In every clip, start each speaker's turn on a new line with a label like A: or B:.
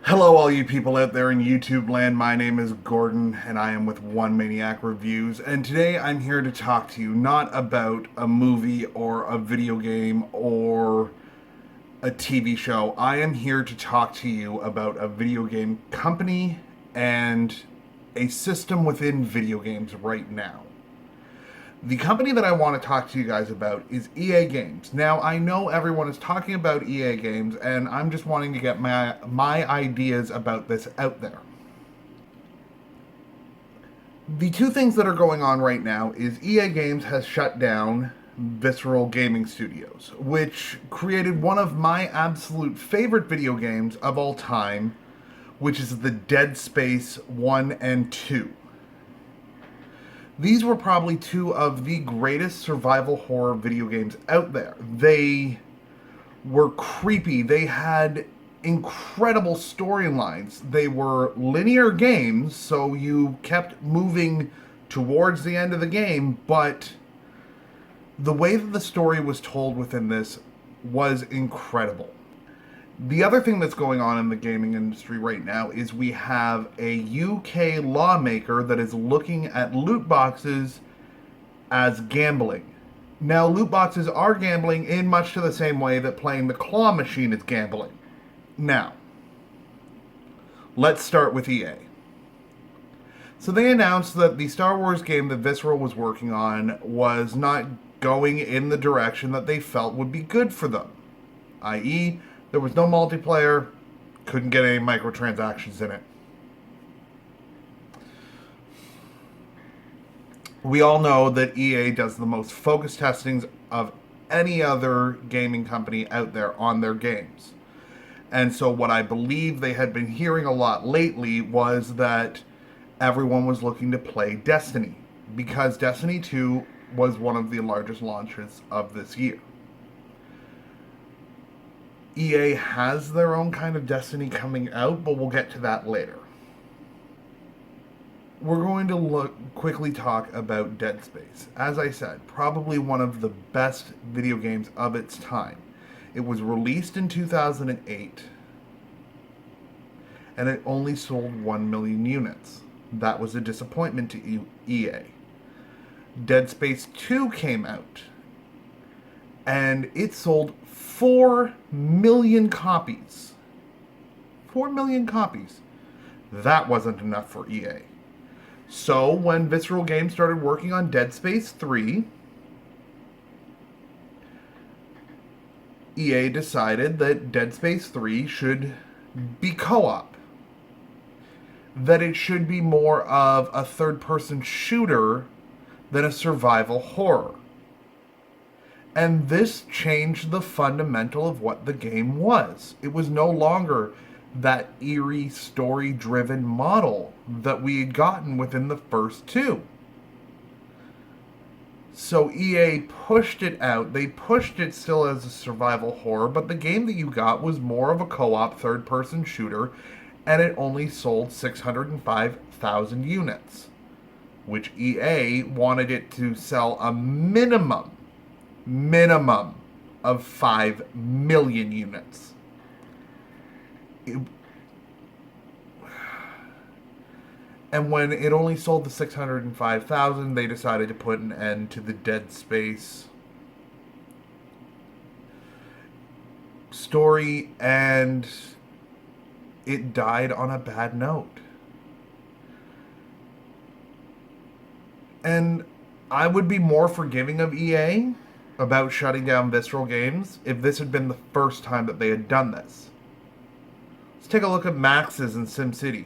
A: Hello, all you people out there in YouTube land. My name is Gordon, and I am with One Maniac Reviews. And today I'm here to talk to you not about a movie or a video game or a TV show. I am here to talk to you about a video game company and a system within video games right now. The company that I want to talk to you guys about is EA Games. Now, I know everyone is talking about EA Games, and I'm just wanting to get my ideas about this out there. The two things that are going on right now is EA Games has shut down Visceral Gaming Studios, which created one of my absolute favorite video games of all time, which is the Dead Space 1 and 2. These were probably two of the greatest survival horror video games out there. They were creepy. They had incredible storylines. They were linear games, so you kept moving towards the end of the game, but the way that the story was told within this was incredible. The other thing that's going on in the gaming industry right now is we have a UK lawmaker that is looking at loot boxes as gambling. Now, loot boxes are gambling in much to the same way that playing the claw machine is gambling. Now, let's start with EA. So they announced that the Star Wars game that Visceral was working on was not going in the direction that they felt would be good for them, i.e., there was no multiplayer, couldn't get any microtransactions in it. We all know that EA does the most focused testings of any other gaming company out there on their games. And so what I believe they had been hearing a lot lately was that everyone was looking to play Destiny, because Destiny 2 was one of the largest launches of this year. EA has their own kind of Destiny coming out, but we'll get to that later. We're going to quickly talk about Dead Space. As I said, probably one of the best video games of its time. It was released in 2008, and it only sold 1 million units. That was a disappointment to EA. Dead Space 2 came out, and it sold 4 million copies. 4 million copies. That wasn't enough for EA. So when Visceral Games started working on Dead Space 3, EA decided that Dead Space 3 should be co-op. That it should be more of a third-person shooter than a survival horror. And this changed the fundamental of what the game was. It was no longer that eerie, story-driven model that we had gotten within the first two. So EA pushed it out. They pushed it still as a survival horror, but the game that you got was more of a co-op third-person shooter, and it only sold 605,000 units, which EA wanted it to sell a minimum of 5 million units. And when it only sold the 605,000, they decided to put an end to the Dead Space story, and it died on a bad note. And I would be more forgiving of EA about shutting down Visceral Games if this had been the first time that they had done this. Let's take a look at Max's in SimCity.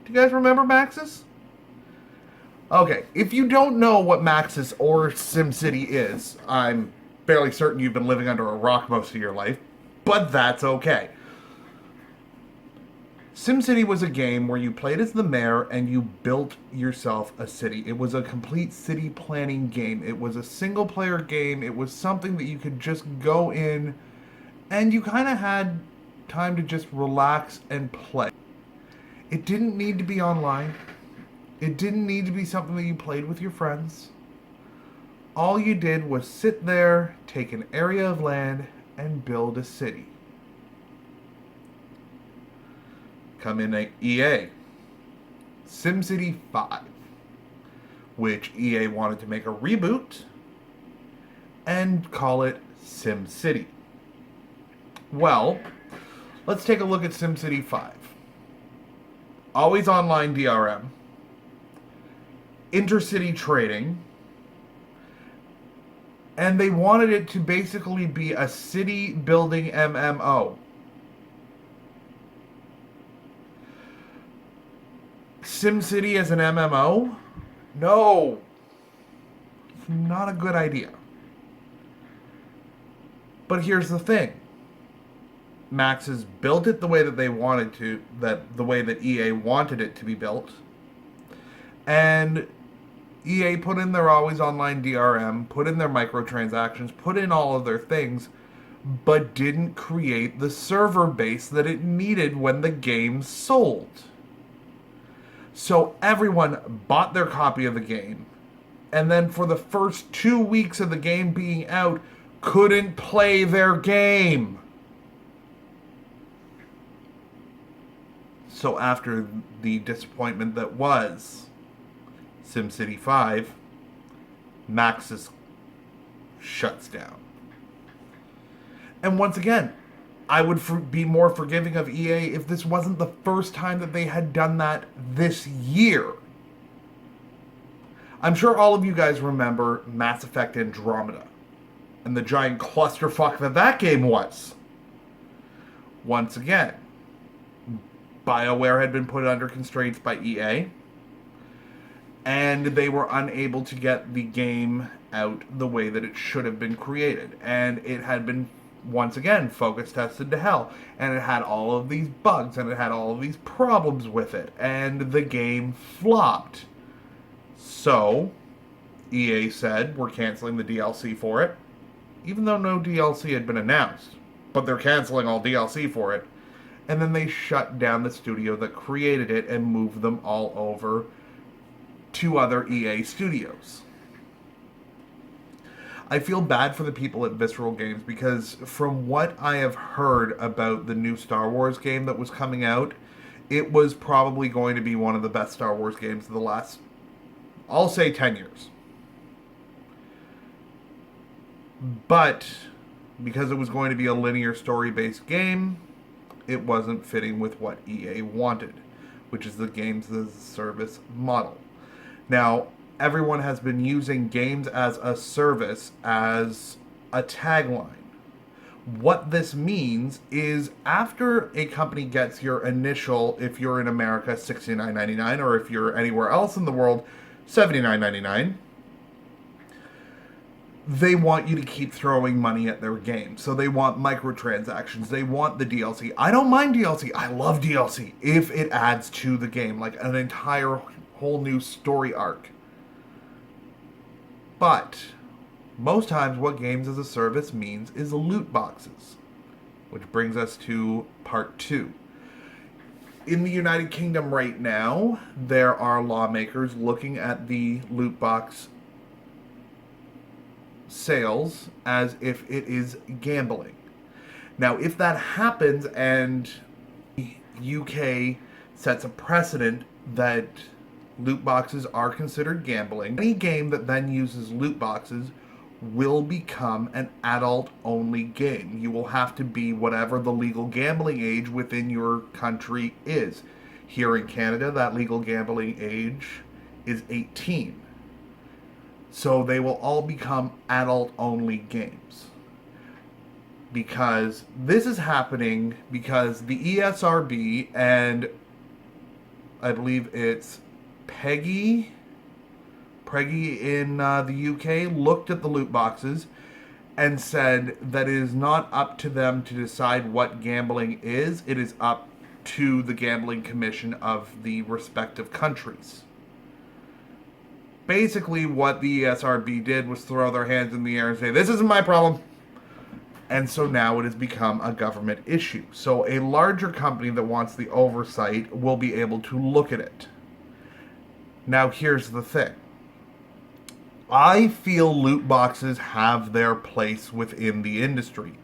A: Do you guys remember Max's? Okay, if you don't know what Max's or SimCity is, I'm fairly certain you've been living under a rock most of your life, but that's okay. SimCity was a game where you played as the mayor and you built yourself a city. It was a complete city planning game. It was a single player game. It was something that you could just go in and you kind of had time to just relax and play. It didn't need to be online. It didn't need to be something that you played with your friends. All you did was sit there, take an area of land, and build a city. come in at EA. SimCity 5, which EA wanted to make a reboot and call it SimCity. Well, let's take a look at SimCity 5. Always online DRM, intercity trading, and they wanted it to basically be a city building MMO. SimCity as an MMO? No. It's not a good idea. But here's the thing. Max has built it the way that they wanted to, the way that EA wanted it to be built. And EA put in their always online DRM, put in their microtransactions, put in all of their things, but didn't create the server base that it needed when the game sold. So everyone bought their copy of the game, and then for the first 2 weeks of the game being out, couldn't play their game. So after the disappointment that was SimCity 5, Maxis shuts down. And once again, I would be more forgiving of EA if this wasn't the first time that they had done that this year. I'm sure all of you guys remember Mass Effect Andromeda and the giant clusterfuck that game was. Once again, BioWare had been put under constraints by EA, and they were unable to get the game out the way that it should have been created. And it had been, once again, focus tested to hell. And it had all of these bugs, and it had all of these problems with it. And the game flopped. So, EA said, we're canceling the DLC for it. Even though no DLC had been announced. But they're canceling all DLC for it. And then they shut down the studio that created it and moved them all over to other EA studios. I feel bad for the people at Visceral Games because from what I have heard about the new Star Wars game that was coming out, it was probably going to be one of the best Star Wars games of the last, I'll say 10 years. But because it was going to be a linear story-based game, it wasn't fitting with what EA wanted, which is the games as a service model. Now, everyone has been using games as a service as a tagline. What this means is after a company gets your initial, if you're in America, $69.99, or if you're anywhere else in the world, $79.99, they want you to keep throwing money at their game. So they want microtransactions. They want the DLC. I don't mind DLC. I love DLC if it adds to the game, like an entire whole new story arc. But most times what games as a service means is loot boxes, which brings us to part 2. In the United Kingdom right now, there are lawmakers looking at the loot box sales as if it is gambling. Now, if that happens and the UK sets a precedent that loot boxes are considered gambling, any game that then uses loot boxes will become an adult-only game. You will have to be whatever the legal gambling age within your country is. Here in Canada, that legal gambling age is 18. So they will all become adult-only games. Because this is happening because the ESRB and I believe it's Peggy in the UK looked at the loot boxes and said that it is not up to them to decide what gambling is. It is up to the Gambling Commission of the respective countries. Basically, what the ESRB did was throw their hands in the air and say, this isn't my problem. And so now it has become a government issue. So a larger company that wants the oversight will be able to look at it. Now, here's the thing. I feel loot boxes have their place within the industry.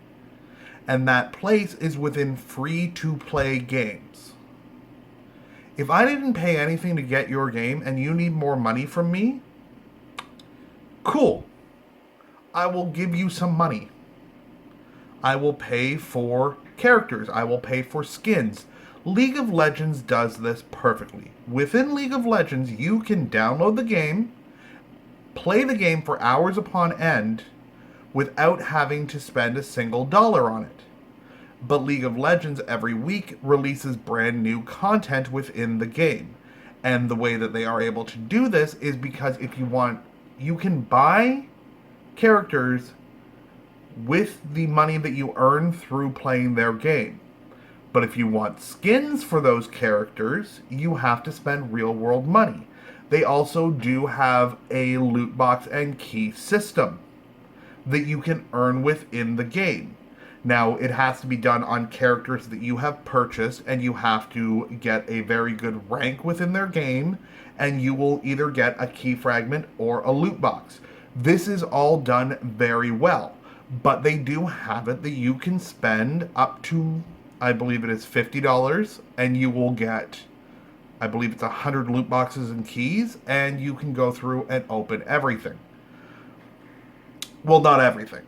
A: And that place is within free-to-play games. If I didn't pay anything to get your game and you need more money from me, cool. I will give you some money. I will pay for characters. I will pay for skins. League of Legends does this perfectly. Within League of Legends, you can download the game, play the game for hours upon end, without having to spend a single dollar on it. But League of Legends every week releases brand new content within the game. And the way that they are able to do this is because if you want, you can buy characters with the money that you earn through playing their game. But if you want skins for those characters, you have to spend real world money. They also do have a loot box and key system that you can earn within the game. Now, it has to be done on characters that you have purchased, and you have to get a very good rank within their game, and you will either get a key fragment or a loot box. This is all done very well, but they do have it that you can spend up to, I believe it is $50, and you will get, I believe it's 100 loot boxes and keys, and you can go through and open everything. Well, not everything.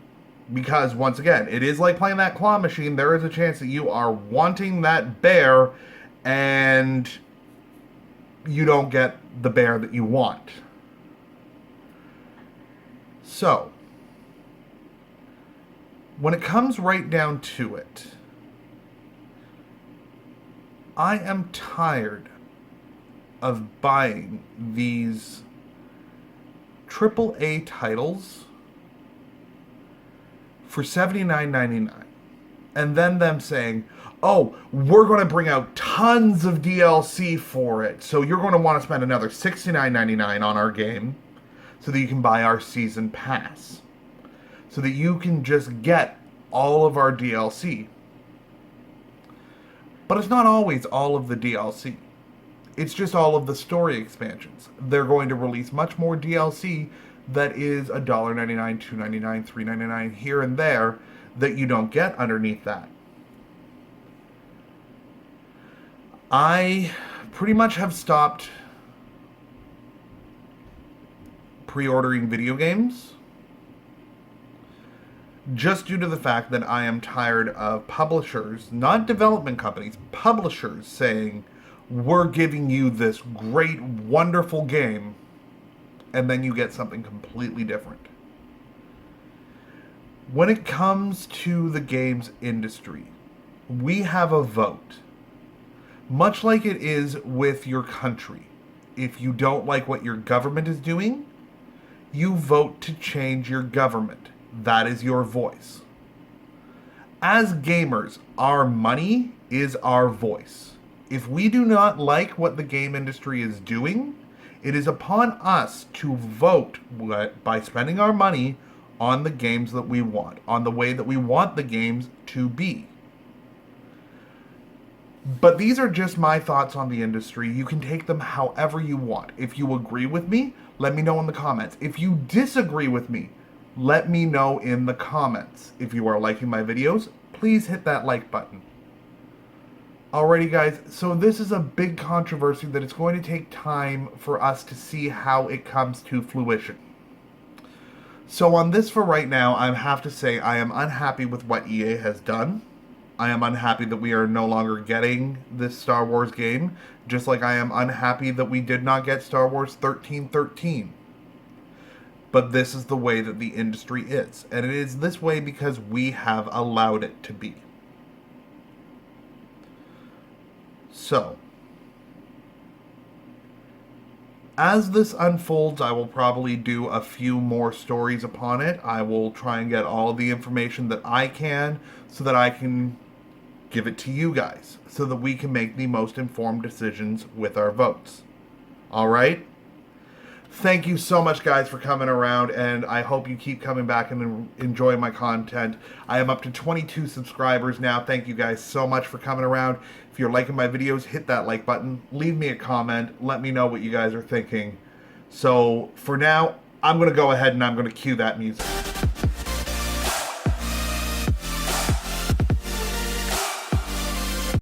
A: Because, once again, it is like playing that claw machine. There is a chance that you are wanting that bear, and you don't get the bear that you want. So, when it comes right down to it, I am tired of buying these AAA titles for $79.99, and then them saying, oh, we're going to bring out tons of DLC for it, so you're going to want to spend another $69.99 on our game so that you can buy our season pass, so that you can just get all of our DLC. But it's not always all of the DLC. It's just all of the story expansions. They're going to release much more DLC that is $1.99, $2.99, $3.99 here and there that you don't get underneath that. I pretty much have stopped pre-ordering video games just due to the fact that I am tired of publishers, not development companies, publishers saying, we're giving you this great, wonderful game, and then you get something completely different. When it comes to the games industry, we have a vote. Much like it is with your country. If you don't like what your government is doing, you vote to change your government. That is your voice. As gamers, our money is our voice. If we do not like what the game industry is doing, it is upon us to vote by spending our money on the games that we want, on the way that we want the games to be. But these are just my thoughts on the industry. You can take them however you want. If you agree with me, let me know in the comments. If you disagree with me, let me know in the comments. If you are liking my videos, please hit that like button. Alrighty guys, so this is a big controversy that it's going to take time for us to see how it comes to fruition. So on this for right now, I have to say I am unhappy with what EA has done. I am unhappy that we are no longer getting this Star Wars game, just like I am unhappy that we did not get Star Wars 1313. But this is the way that the industry is, and it is this way because we have allowed it to be. So, as this unfolds, I will probably do a few more stories upon it. I will try and get all of the information that I can so that I can give it to you guys so that we can make the most informed decisions with our votes. Alright? Thank you so much, guys, for coming around, and I hope you keep coming back and enjoy my content. I am up to 22 subscribers now. Thank you guys so much for coming around. If you're liking my videos, hit that like button. Leave me a comment. Let me know what you guys are thinking. So, for now, I'm going to go ahead and I'm going to cue that music.